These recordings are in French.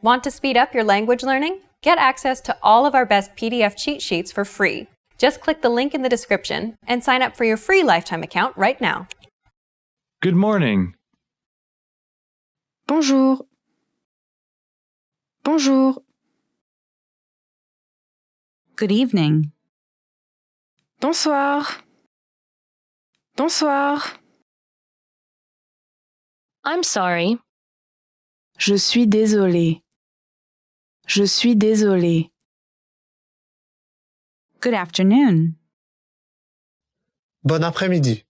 Want to speed up your language learning? Get access to all of our best PDF cheat sheets for free. Just click the link in the description and sign up for your free lifetime account right now. Good morning. Bonjour. Bonjour. Good evening. Bonsoir. Bonsoir. I'm sorry. Je suis désolé. Je suis désolé. Good afternoon. Bon après-midi.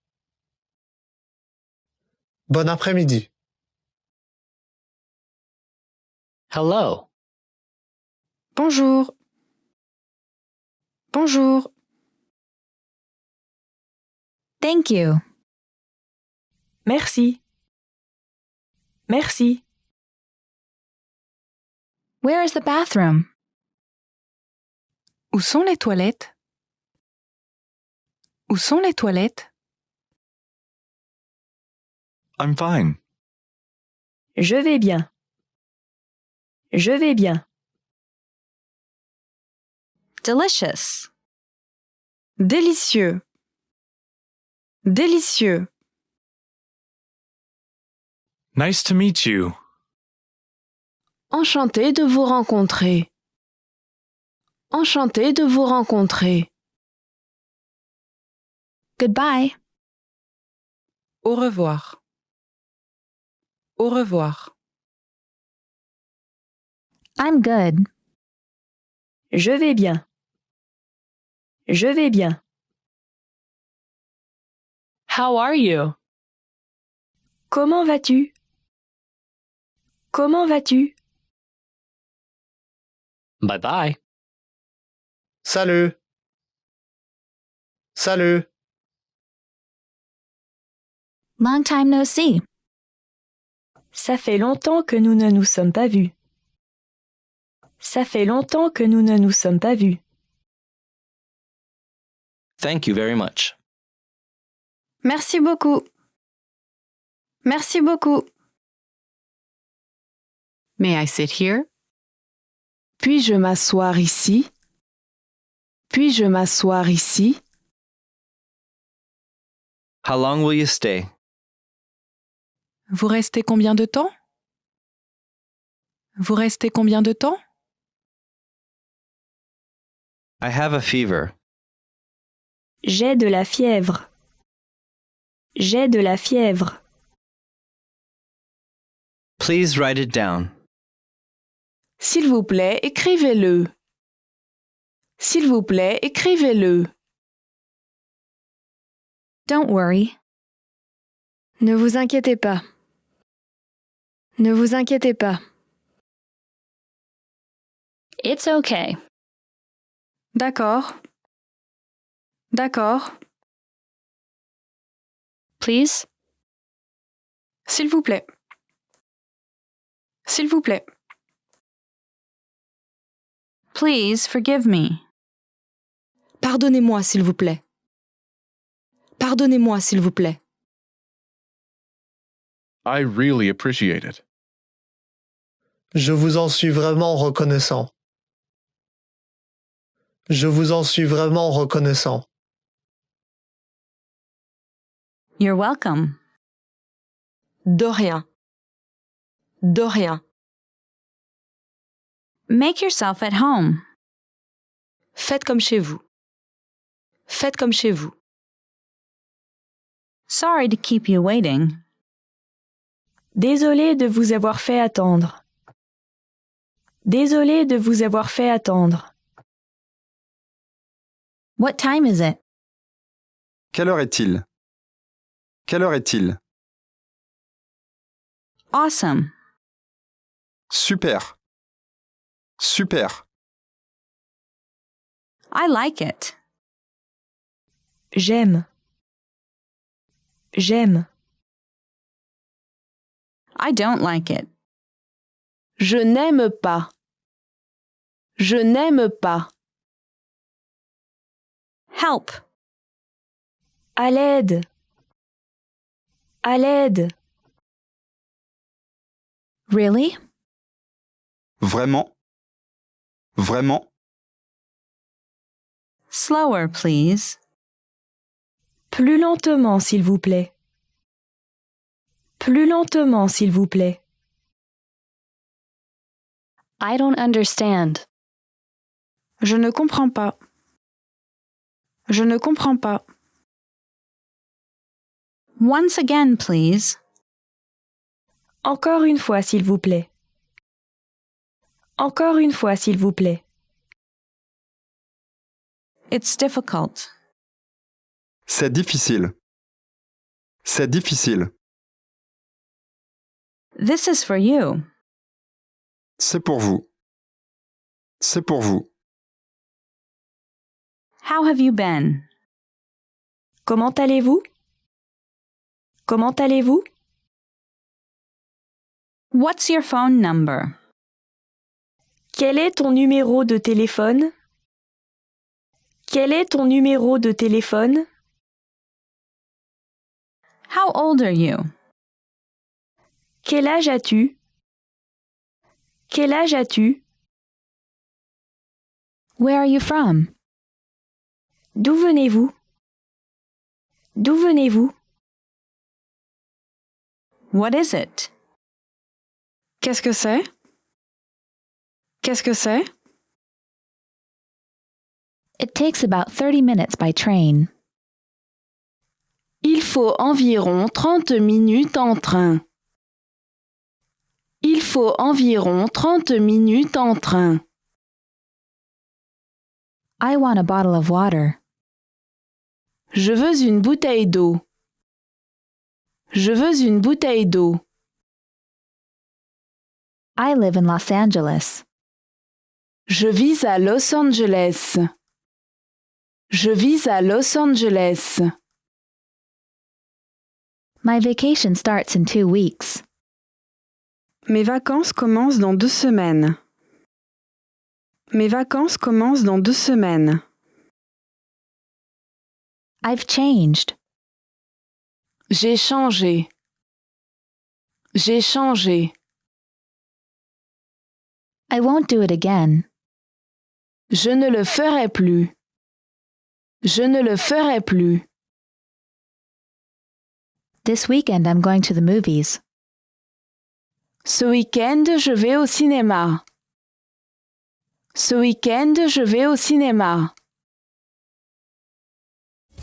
Bon après-midi. Hello. Bonjour. Bonjour. Thank you. Merci. Merci. Where is the bathroom? Où sont les toilettes? Où sont les toilettes? I'm fine. Je vais bien. Je vais bien. Delicious. Délicieux. Délicieux. Nice to meet you. Enchanté de vous rencontrer. Enchanté de vous rencontrer. Goodbye. Au revoir. Au revoir. I'm good. Je vais bien. Je vais bien. How are you? Comment vas-tu? Comment vas-tu? Bye bye. Salut. Salut. Long time no see. Ça fait longtemps que nous ne nous sommes pas vus. Ça fait longtemps que nous ne nous sommes pas vus. Thank you very much. Merci beaucoup. Merci beaucoup. May I sit here? Puis-je m'asseoir ici? Puis-je m'asseoir ici? How long will you stay? Vous restez combien de temps? Vous restez combien de temps? I have a fever. J'ai de la fièvre. J'ai de la fièvre. Please write it down. S'il vous plaît, écrivez-le. S'il vous plaît, écrivez-le. Don't worry. Ne vous inquiétez pas. Ne vous inquiétez pas. It's okay. D'accord. D'accord. Please? S'il vous plaît. S'il vous plaît. Please forgive me. Pardonnez-moi, s'il vous plaît. Pardonnez-moi, s'il vous plaît. I really appreciate it. Je vous en suis vraiment reconnaissant. Je vous en suis vraiment reconnaissant. You're welcome. De rien. De rien. Make yourself at home. Faites comme chez vous. Faites comme chez vous. Sorry to keep you waiting. Désolé de vous avoir fait attendre. Désolé de vous avoir fait attendre. What time is it? Quelle heure est-il? Quelle heure est-il? Awesome. Super. Super. I like it. J'aime. J'aime. I don't like it. Je n'aime pas. Je n'aime pas. Help. À l'aide. À l'aide. Really? Vraiment? Vraiment? Slower, please. Plus lentement, s'il vous plaît. Plus lentement, s'il vous plaît. I don't understand. Je ne comprends pas. Je ne comprends pas. Once again, please. Encore une fois, s'il vous plaît. Encore une fois, s'il vous plaît. It's difficult. C'est difficile. C'est difficile. This is for you. C'est pour vous. C'est pour vous. How have you been? Comment allez-vous? Comment allez-vous? What's your phone number? Quel est ton numéro de téléphone? Quel est ton numéro de téléphone? How old are you? Quel âge as-tu? Quel âge as-tu? Where are you from? D'où venez-vous? D'où venez-vous? What is it? Qu'est-ce que c'est? Qu'est-ce que c'est? It takes about 30 minutes by train. Il faut environ 30 minutes en train. Il faut environ 30 minutes en train. I want a bottle of water. Je veux une bouteille d'eau. Je veux une bouteille d'eau. I live in Los Angeles. Je vis à Los Angeles. Je vis à Los Angeles. My vacation starts in 2 weeks. Mes vacances commencent dans 2 semaines. Mes vacances commencent dans 2 semaines. I've changed. J'ai changé. J'ai changé. I won't do it again. Je ne le ferai plus. Je ne le ferai plus. This weekend I'm going to the movies. Ce week-end, je vais au cinéma. Ce week-end, je vais au cinéma.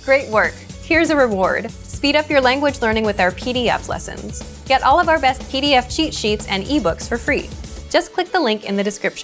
Great work! Here's a reward. Speed up your language learning with our PDF lessons. Get all of our best PDF cheat sheets and ebooks for free. Just click the link in the description.